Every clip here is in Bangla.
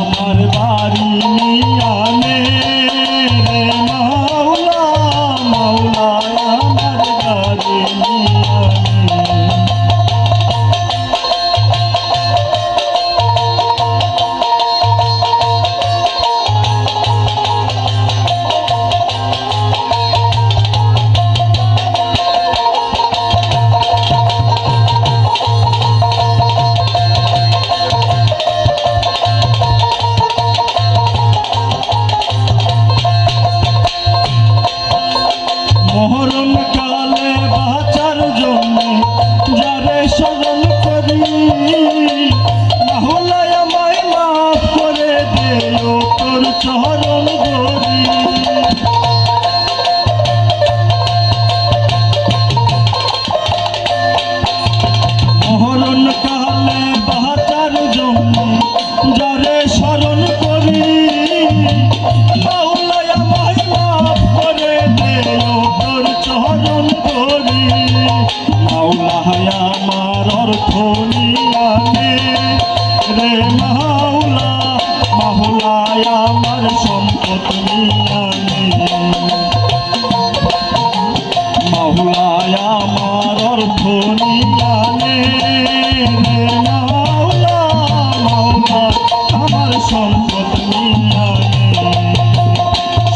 আমার বাড়ি নিয়ানে রে মাওলা মাওলা আমার গাড়ি নিয়ানে মরণ কালে বাঁচার জন্য যারে স্মরণ করি মাওলা আমায় মাফ করে দেও তোর চরণ ধরি মরণ কালে বাঁচার জন্য যারে স্মরণ করি মাওলা আমায় মাফ করে দেও তোর চরণ ধরি মাওলা আমার অর্থ নিয়ানে রে মাওলা মাওলা আমার সম্পদ নিয়ানে মাওলা আমার অর্থ নিয়ানে রে মাওলা মাওলা আমার সম্পদ নিয়ানে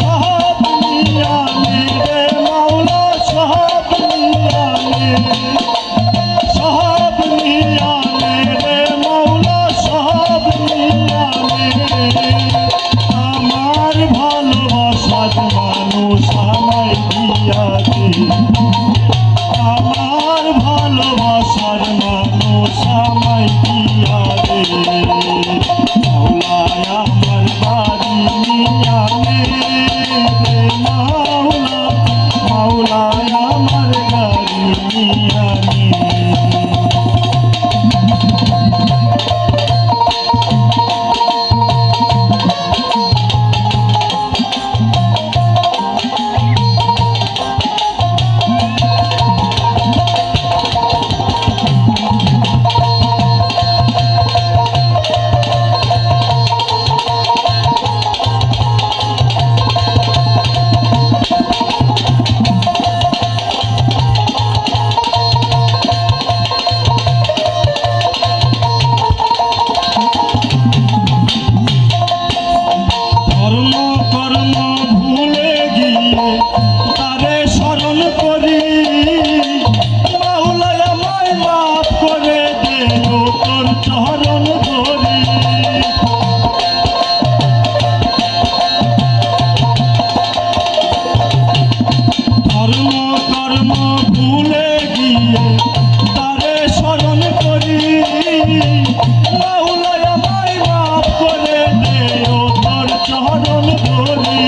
সব নিয়ানে রে মাওলা সব নিয়ানে সব নিয়ানে রে মাওলা সব নিয়ানে আমার ভালোবাসার মানুষ আমায় দিয়াছে আমার ভালোবাসার মানুষ আমায় দিয়াছে মাওলা আমার বাড়ি নিয়ানে রে মাওলা মাওলা আমার গাড়ি নিয়ানে ধর্ম কর্ম ভুলে গিয়ে তারে স্মরণ করি মাওলা আমায় মাফ করে দেও তোর চরণ ধরি ধর্ম কর্ম ভুলে গিয়ে তারে স্মরণ করি মাওলা আমায় মাফ করে দেও তোর চরণ ধরি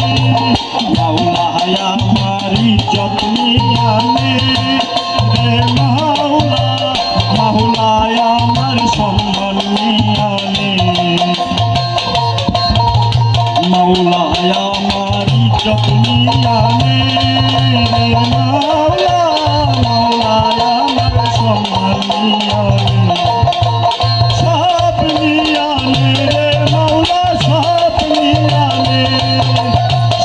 মাওলা আমার ইজ্জত নিয়ানে রে মাওলা মাওলা আমার সম্মান নিয়ানে মাওলা আমার ইজ্জত নিয়ানে রে মাওলা মাওলা আমার সম্মান নিয়ানে সব নিয়ানে রে মাওলা সব নিয়ানে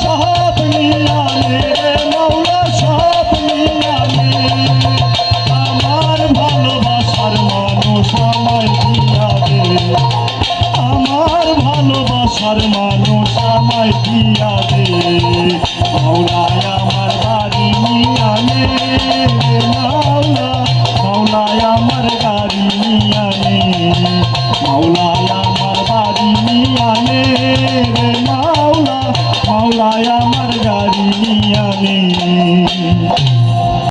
সব নিয়ানে রে মাওলা সব নিয়ানে আমার ভালোবাসার মানুষ আমায় দিয়াবে আমার ভালোবাসার মানুষ আমায় দিয়াবে মাওলা আমার বাড়ি নিয়ানে রে মাওলা মাওলা আমার গাড়ি নিয়ানে মাওলা আমার বাড়ি নিয়ানে রে মাওলা মাওলা আমার গাড়ি নিয়ানে